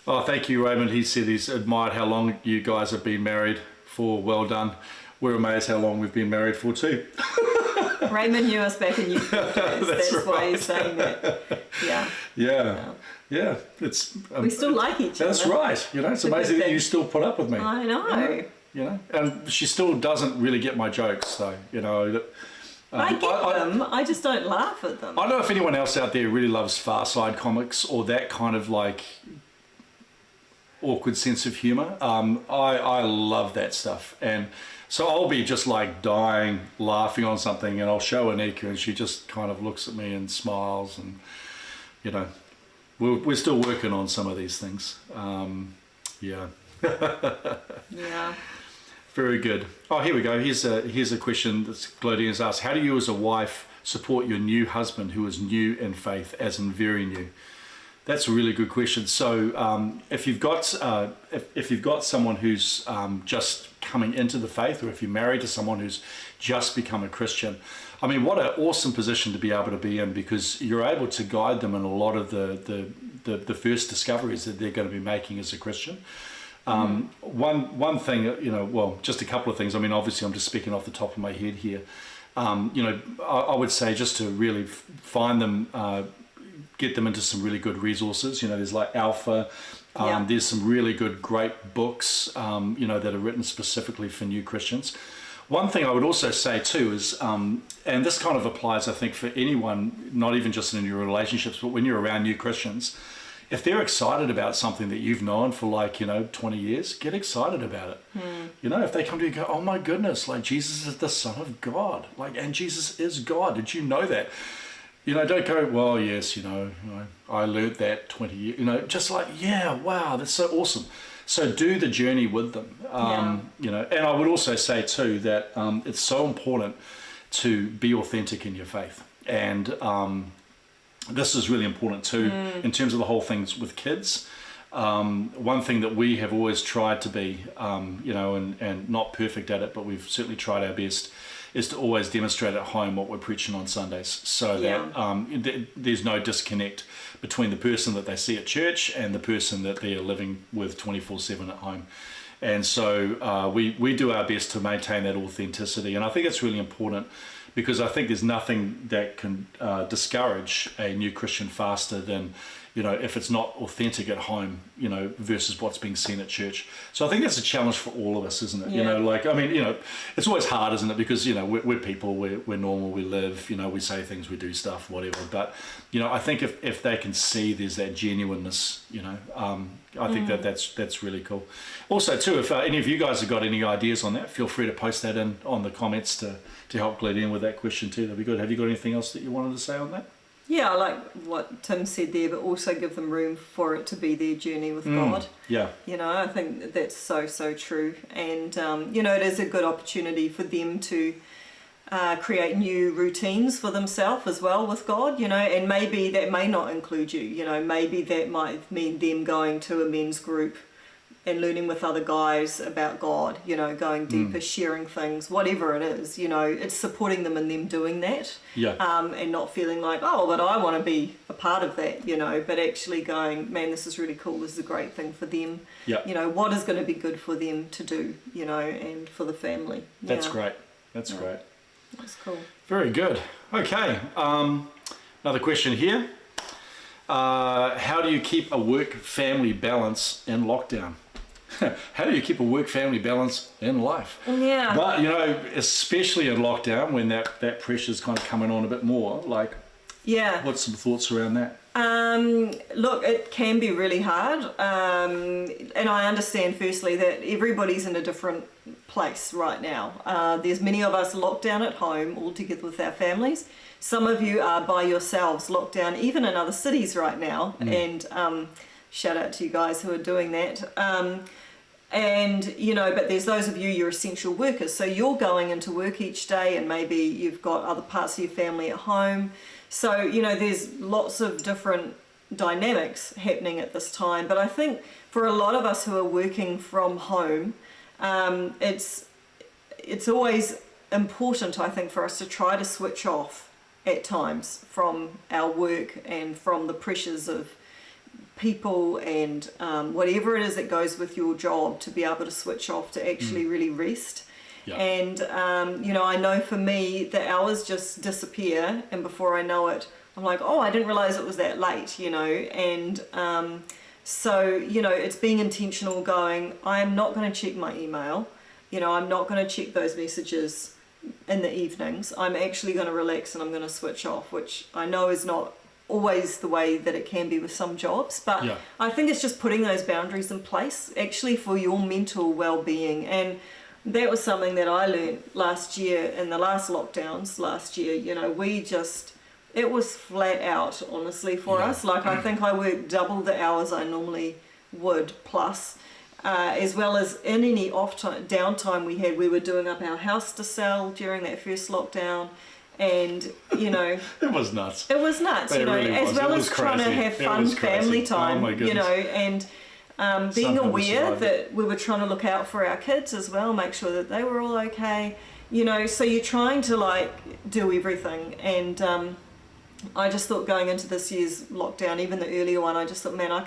A: Oh, thank you, Raymond. He said he's admired how long you guys have been married for. Well done. We're amazed how long we've been married for too.
B: Raymond knew us back in youth group days. That's why he's saying that.
A: Yeah. It's
B: we still like each other.
A: That's right. You know, it's amazing that you still put up with me.
B: I know.
A: You know, and she still doesn't really get my jokes, though. You know.
B: I get them. I just don't laugh at them.
A: I don't know if anyone else out there really loves Far Side comics or that kind of like awkward sense of humour. I love that stuff, and so I'll be just like dying laughing on something, and I'll show Annika, and she just kind of looks at me and smiles, and you know, we're still working on some of these things. Yeah.
B: Yeah.
A: Very good. Oh, here we go. Here's a question that Glodian's asked. How do you as a wife support your new husband who is new in faith, as in very new? That's a really good question. So if you've got someone who's just coming into the faith, or if you're married to someone who's just become a Christian, I mean, what an awesome position to be able to be in, because you're able to guide them in a lot of the first discoveries that they're going to be making as a Christian. One thing, you know, well, just a couple of things. I mean, obviously I'm just speaking off the top of my head here. You know, I would say just to really find them, get them into some really good resources. You know, there's like Alpha, there's some really good, great books, you know, that are written specifically for new Christians. One thing I would also say too is, and this kind of applies, I think, for anyone, not even just in your relationships, but when you're around new Christians, if they're excited about something that you've known for like, you know, 20 years, get excited about it. You know, if they come to you and go, oh my goodness, like Jesus is the Son of God, like, and Jesus is God. Did you know that? You know, don't go, well, yes, you know I learned that 20 years, you know, just like, yeah, wow, that's so awesome. So do the journey with them. You know, and I would also say too that it's so important to be authentic in your faith. And this is really important too in terms of the whole things with kids. One thing that we have always tried to be, you know, and not perfect at it, but we've certainly tried our best, is to always demonstrate at home what we're preaching on Sundays, so that there's no disconnect between the person that they see at church and the person that they are living with 24/7 at home. And so we do our best to maintain that authenticity, and I think it's really important, because I think there's nothing that can discourage a new Christian faster than, you know, if it's not authentic at home, you know, versus what's being seen at church. So I think that's a challenge for all of us, isn't it?
B: Yeah.
A: You know, like, I mean, you know, it's always hard, isn't it? Because, you know, we're people, we're normal, we live, you know, we say things, we do stuff, whatever. But, you know, I think if they can see there's that genuineness, you know, I think that's really cool. Also, too, if any of you guys have got any ideas on that, feel free to post that in on the comments to help Gladian with that question too. That'd be good. Have you got anything else that you wanted to say on that?
B: Yeah, I like what Tim said there, but also give them room for it to be their journey with God.
A: Yeah.
B: You know, I think that's so true. And, you know, it is a good opportunity for them to create new routines for themselves as well with God, you know, and maybe that may not include you, you know, maybe that might mean them going to a men's group and learning with other guys about God, you know, going deeper, sharing things, whatever it is, you know, it's supporting them in them doing that.
A: Yeah.
B: And not feeling like, oh, but I want to be a part of that, you know, but actually going, man, this is really cool. This is a great thing for them.
A: Yeah.
B: You know, what is going to be good for them to do, you know, and for the family.
A: That's great. That's great.
B: That's cool.
A: Very good. Okay. Another question here. How do you keep a work-family balance in lockdown? How do you keep a work-family balance in life?
B: Yeah.
A: But, you know, especially in lockdown when that pressure's kind of coming on a bit more, like, what's some thoughts around that?
B: Look, it can be really hard. And I understand firstly that everybody's in a different place right now. There's many of us locked down at home all together with our families. Some of you are by yourselves locked down even in other cities right now. And shout out to you guys who are doing that. And, you know, but there's those of you, you're essential workers. So you're going into work each day and maybe you've got other parts of your family at home. So, you know, there's lots of different dynamics happening at this time. But I think for a lot of us who are working from home, it's always important, I think, for us to try to switch off at times from our work and from the pressures of people and whatever it is that goes with your job, to be able to switch off, to actually really rest.
A: Yeah.
B: And I know for me the hours just disappear, and before I know it I'm like, oh, I didn't realize it was that late, and so it's being intentional, going, I'm not going to check my email, I'm not going to check those messages in the evenings. I'm actually going to relax and I'm going to switch off, which I know is not always the way that it can be with some jobs, but
A: Yeah.
B: I think it's just putting those boundaries in place actually for your mental well-being. And that was something that I learned last year in the last lockdowns last year. It was flat out, honestly, for
A: Yeah.
B: us. Like, I think I worked double the hours I normally would, plus as well as in any downtime we had. We were doing up our house to sell during that first lockdown, and
A: It was nuts.
B: it was nuts,
A: It really
B: as
A: was.
B: well
A: It
B: as
A: was
B: trying to
A: crazy.
B: have
A: It
B: fun
A: was crazy.
B: family
A: Oh
B: time,
A: my goodness.
B: and being
A: Somehow we
B: aware
A: survived
B: that we were trying to look out for our kids as well, make sure that they were all okay, so you're trying to do everything. And I just thought, going into this year's lockdown, even the earlier one, I just thought, man, I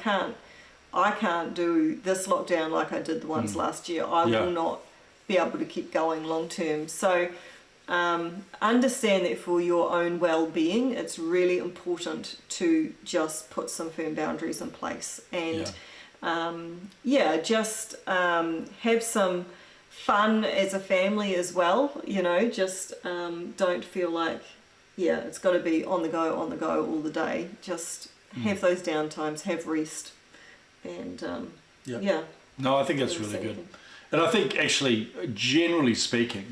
B: can't do this lockdown like I did the ones last year. I
A: Yeah.
B: will not be able to keep going long term. So understand that for your own well-being, it's really important to just put some firm boundaries in place, and just have some fun as a family as well. Just don't feel like it's got to be on the go all the day. Just have those downtimes, have rest, and
A: No, I think that's really good. And I think, actually, generally speaking,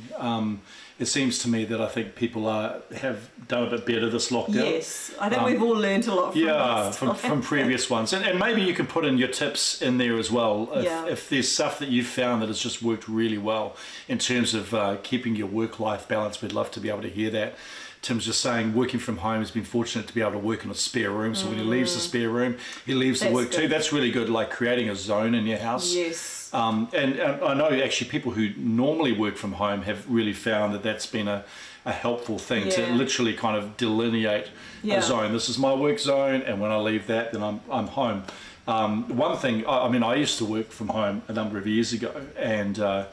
A: it seems to me that I think people have done a bit better this lockdown.
B: Yes, I think we've all learned a lot from last time.
A: from previous ones. And maybe you can put in your tips in there as well. If there's stuff that you've found that has just worked really well in terms of keeping your work-life balance, we'd love to be able to hear that. Tim's just saying working from home has been fortunate to be able to work in a spare room. So when he leaves the spare room, he leaves the work too. That's really good, like creating a zone in your house.
B: Yes.
A: And I know actually people who normally work from home have really found that that's been a helpful thing to literally kind of delineate a zone. This is my work zone, and when I leave that, then I'm home. One thing, I used to work from home a number of years ago, and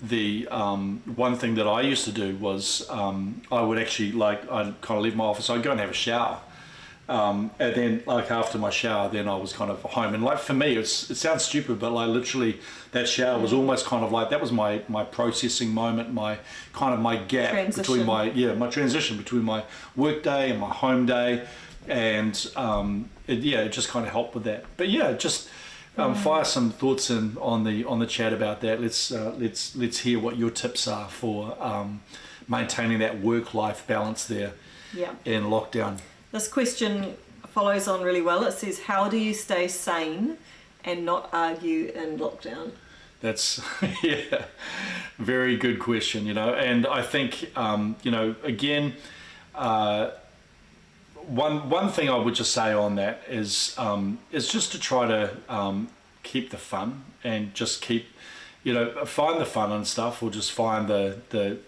A: the one thing that I used to do was I would actually, I'd kind of leave my office, I'd go and have a shower. And then after my shower, then I was kind of home. And for me, it sounds stupid, but literally that shower was almost kind of that was my processing moment, my gap between my transition between my work day and my home day. And it just kind of helped with that. But just fire some thoughts in on the chat about that. Let's hear what your tips are for maintaining that work-life balance there in lockdown.
B: This question follows on really well. It says, how do you stay sane and not argue in lockdown?
A: That's very good question, and I think again, one thing I would just say on that is just to try to keep the fun, and just keep find the fun and stuff, or just find the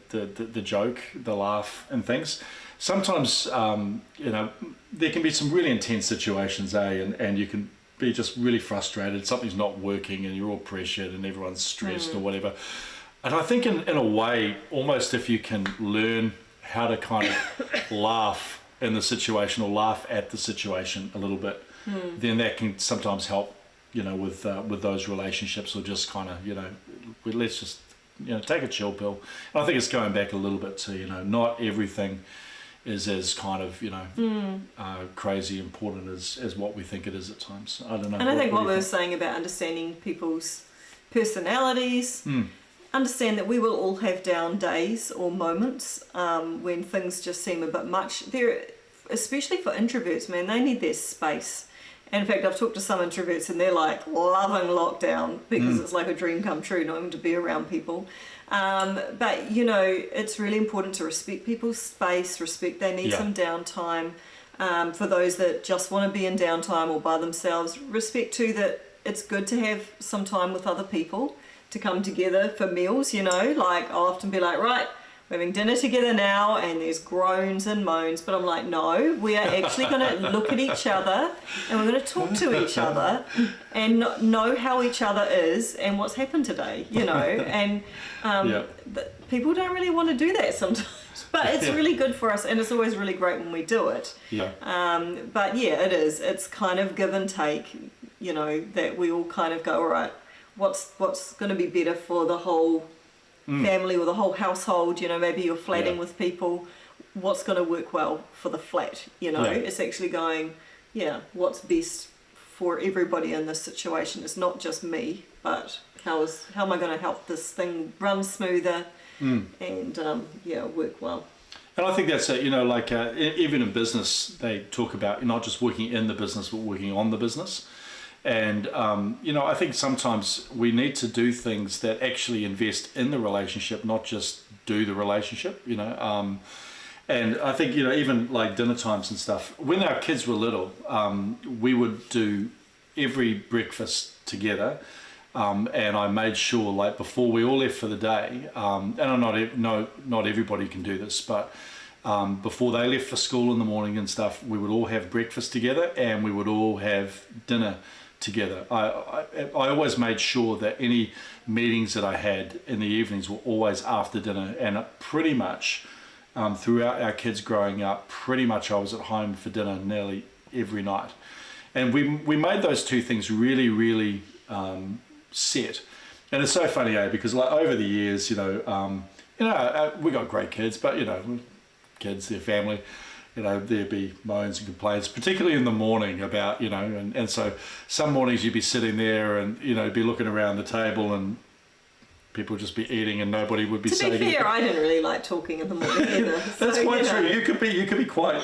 A: joke, the laugh and things. Sometimes there can be some really intense situations, and you can be just really frustrated, something's not working and you're all pressured and everyone's stressed or whatever. And I think in a way, almost if you can learn how to kind of laugh in the situation, or laugh at the situation a little bit, then that can sometimes help, with those relationships, or just kind of, let's just, take a chill pill. And I think it's going back a little bit to, not everything is as kind of, crazy important as what we think it is at times. I don't know.
B: And I think what we were saying about understanding people's personalities, understand that we will all have down days or moments when things just seem a bit much. Especially for introverts, man, they need their space. And in fact, I've talked to some introverts and they're loving lockdown because it's like a dream come true, not having to be around people. But it's really important to respect people's space, respect they need some downtime. For those that just want to be in downtime or by themselves, respect too that it's good to have some time with other people, to come together for meals, you know, like I'll often be like, right, we're having dinner together now, and there's groans and moans, but I'm like, no, we are actually going to look at each other and we're going to talk to each other and know how each other is and what's happened today, you know, and people don't really want to do that sometimes, but it's really good for us, and it's always really great when we do it. But yeah, it is, it's kind of give and take, you know, that we all kind of go, all right, what's going to be better for the whole family or the whole household, you know, maybe you're flatting with people, what's going to work well for the flat, you know, it's actually going, what's best for everybody in this situation. It's not just me, but how am I going to help this thing run smoother and work well.
A: And I think that's it, you know, like even in business, they talk about not just working in the business, but working on the business. And, you know, I think sometimes we need to do things that actually invest in the relationship, not just do the relationship, you know. And I think, you know, even like dinner times and stuff, when our kids were little, we would do every breakfast together. And I made sure, like, before we all left for the day, and I'm not everybody can do this, but before they left for school in the morning and stuff, we would all have breakfast together and we would all have dinner together. I always made sure that any meetings that I had in the evenings were always after dinner, and pretty much throughout our kids growing up, pretty much I was at home for dinner nearly every night. And we made those two things really, really set. And it's so funny, because like over the years, you know, we got great kids, but you know, kids, their family, you know, there'd be moans and complaints, particularly in the morning about, you know, and so some mornings you'd be sitting there and, you know, be looking around the table and people would just be eating and nobody would be saying anything.
B: To be fair, I didn't really like talking in the morning either.
A: That's quite true. You could be quite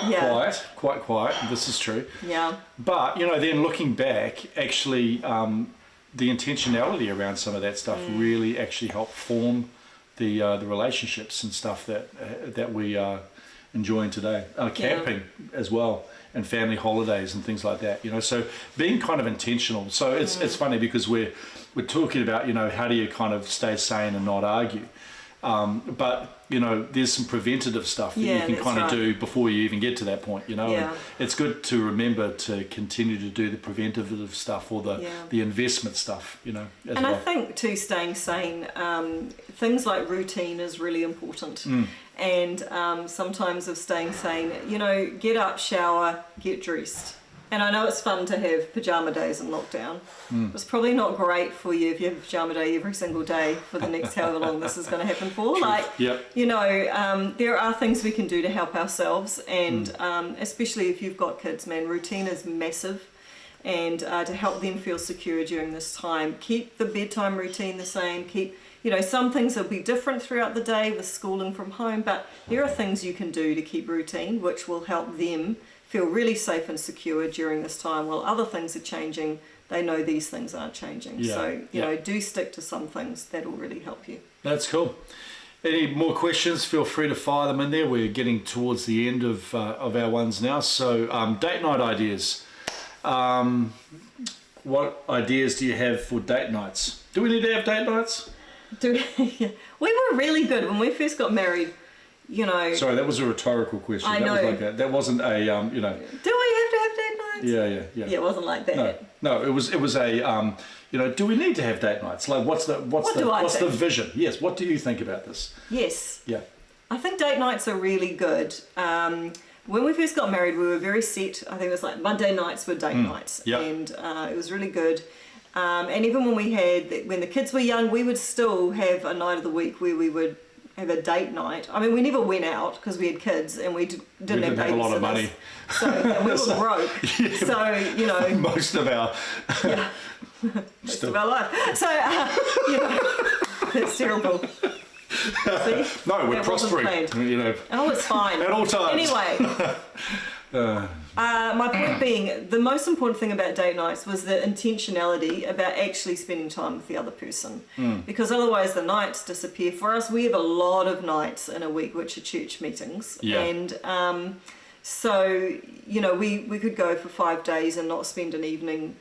A: quiet. This is true.
B: Yeah.
A: But, you know, then looking back, actually, the intentionality around some of that stuff really actually helped form the relationships and stuff that we are enjoying today. Camping as well, and family holidays and things like that, you know, so being kind of intentional. So it's funny because we're talking about, you know, how do you kind of stay sane and not argue, but you know, there's some preventative stuff that you can kind of do before you even get to that point, you know. And it's good to remember to continue to do the preventative stuff or the investment stuff, you know, as
B: and
A: well.
B: I think too, staying sane, things like routine is really important. And sometimes of staying sane, you know, get up, shower, get dressed. And I know it's fun to have pajama days in lockdown. It's probably not great for you if you have a pajama day every single day for the next however long this is going to happen for. Like, you know, there are things we can do to help ourselves, and especially if you've got kids, man, routine is massive. And to help them feel secure during this time, keep the bedtime routine the same, you know, some things will be different throughout the day with schooling from home, but there are things you can do to keep routine, which will help them feel really safe and secure during this time. While other things are changing, they know these things aren't changing. So, you know, do stick to some things. That'll really help you. That's
A: cool. Any more questions, feel free to fire them in there. We're getting towards the end of our ones now. So date night ideas. What ideas do you have for date nights? Do we need to have date nights?
B: We were really good when we first got married, you know.
A: Sorry, that was a rhetorical question.
B: I know.
A: That wasn't a, you know.
B: Do we have to have date nights?
A: Yeah.
B: Yeah, it wasn't like that.
A: No, it was a, you know, do we need to have date nights? Like, what's the vision? Yes, what do you think about this?
B: Yes.
A: Yeah.
B: I think date nights are really good. When we first got married, we were very set. I think it was like Monday nights were date nights, and it was really good. And even when the kids were young, we would still have a night of the week where we would have a date night. I mean, we never went out because we had kids and we didn't have
A: a lot of money.
B: So and we were broke. So, you know.
A: Most of our
B: life. So, you know, it's terrible. See?
A: No, we're prospering. You know.
B: Oh, it's fine.
A: At all times.
B: Anyway. My point being, the most important thing about date nights was the intentionality about actually spending time with the other person, because otherwise the nights disappear. For us, we have a lot of nights in a week which are church meetings, and So, you know, we could go for 5 days and not spend an evening,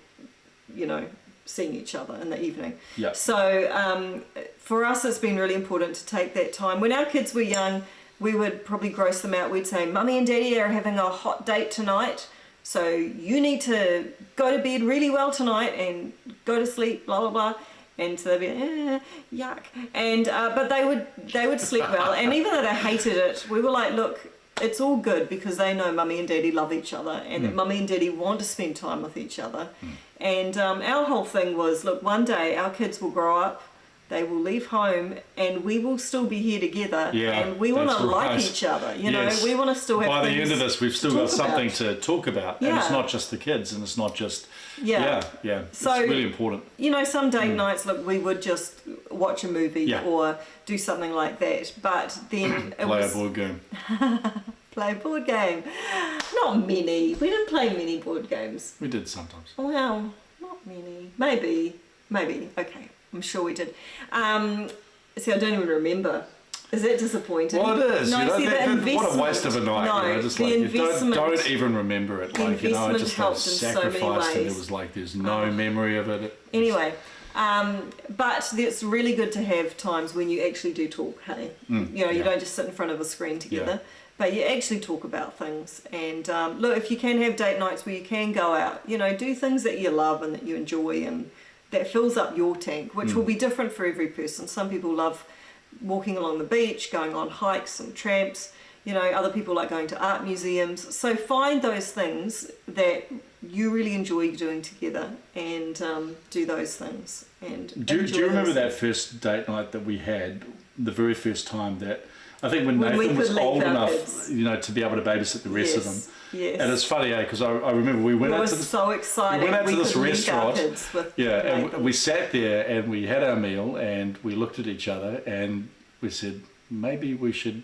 B: you know, seeing each other in the evening.
A: Yeah.
B: So for us, it's been really important to take that time. When our kids were young, we would probably gross them out. We'd say, Mummy and Daddy are having a hot date tonight, so you need to go to bed really well tonight and go to sleep, blah, blah, blah. And so they'd be, yuck. And, but they would sleep well. And even though they hated it, we were like, look, it's all good because they know Mummy and Daddy love each other and that Mummy and Daddy want to spend time with each other. And our whole thing was, look, one day our kids will grow up, they will leave home, and we will still be here together.
A: Yeah,
B: and we want to
A: right.
B: like each other. You
A: Yes.
B: know, we want to still have.
A: By the
B: things
A: end of this, we've still
B: to
A: got
B: talk
A: something
B: about.
A: to talk about, and it's
B: Yeah.
A: not just the kids, and it's not just
B: Yeah.
A: So, it's really important.
B: You know, some date nights, look, we would just watch a movie
A: Yeah.
B: or do something like that. But then it
A: Play
B: was
A: a board game.
B: play a board game. Not many. We didn't play many board games.
A: We did sometimes.
B: Well, not many. Maybe. Okay, I'm sure we did. See, I don't even remember. Is that disappointing?
A: Well, it is.
B: No,
A: you know,
B: see, the
A: what a
B: investment.
A: waste of a night.
B: No,
A: you know, just
B: the
A: like,
B: investment.
A: don't even remember it.
B: The
A: Like, you know,
B: investment
A: just
B: helped in so many
A: sacrificed, and
B: ways.
A: it was like there's no memory of it.
B: Anyway, but it's really good to have times when you actually do talk, hey? You know, you
A: yeah.
B: don't just sit in front of a screen together,
A: Yeah.
B: but you actually talk about things. And look, if you can have date nights where you can go out, you know, do things that you love and that you enjoy and that fills up your tank, which will be different for every person. Some people love walking along the beach, going on hikes and tramps. You know, other people like going to art museums. So find those things that you really enjoy doing together and do those things. And
A: Do
B: enjoy
A: you remember
B: those
A: that
B: things.
A: first date night that we had, the very first time that, I think when
B: When we
A: Nathan was
B: could leave
A: old
B: our
A: enough,
B: kids.
A: you know, to be able to babysit the rest of them.
B: Yes.
A: And it's funny, because I remember we went
B: We
A: out
B: were
A: to this,
B: so excited.
A: we went out to this
B: could leave our
A: restaurant.
B: kids with
A: and
B: Nathan.
A: we sat there and we had our meal and we looked at each other and we said, maybe we should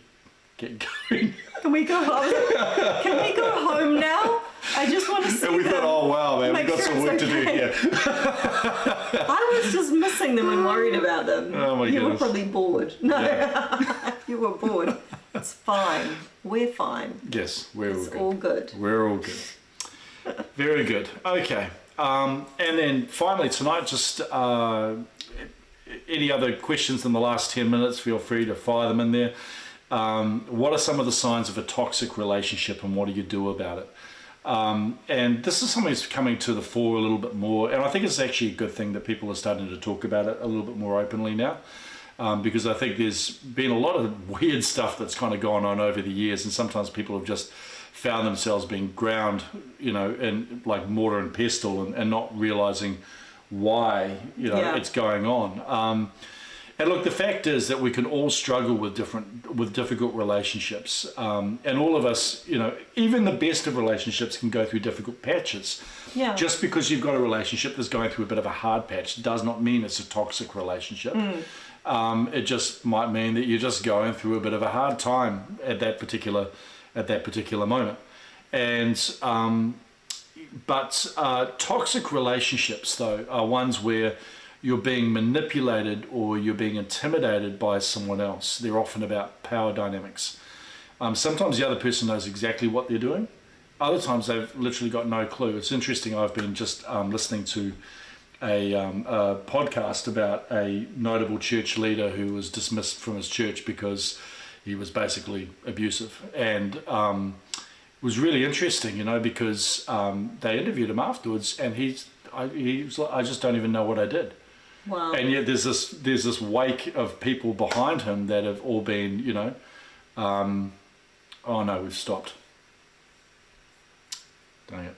A: get going.
B: Can we go home? Can we go home now? I just want to see
A: And we
B: them.
A: thought, oh wow, man,
B: Make
A: we've got
B: sure
A: some
B: it's
A: work to do
B: okay.
A: here.
B: I was just missing them and worried about them.
A: Oh my
B: you
A: goodness.
B: were probably bored. No,
A: Yeah.
B: you were bored. It's fine. We're fine.
A: Yes, we're all
B: It's
A: good.
B: all good.
A: We're all good. Very good. Okay. And then finally tonight, just any other questions in the last 10 minutes, feel free to fire them in there. What are some of the signs of a toxic relationship and what do you do about it? And this is something that's coming to the fore a little bit more, and I think it's actually a good thing that people are starting to talk about it a little bit more openly now, because I think there's been a lot of weird stuff that's kind of gone on over the years, and sometimes people have just found themselves being ground, you know, in like mortar and pestle, and not realizing why, you know,
B: Yeah.
A: it's going on. And look, the fact is that we can all struggle with difficult relationships, and all of us, you know, even the best of relationships can go through difficult patches.
B: Yeah.
A: Just because you've got a relationship that's going through a bit of a hard patch does not mean it's a toxic relationship. It just might mean that you're just going through a bit of a hard time at that particular moment. And but toxic relationships, though, are ones where you're being manipulated or you're being intimidated by someone else. They're often about power dynamics. Sometimes the other person knows exactly what they're doing. Other times they've literally got no clue. It's interesting. I've been just listening to a podcast about a notable church leader who was dismissed from his church because he was basically abusive. And it was really interesting, you know, because they interviewed him afterwards and he was like, I just don't even know what I did.
B: Wow.
A: And yet there's this wake of people behind him that have all been, you know, oh no, we've stopped. Dang it.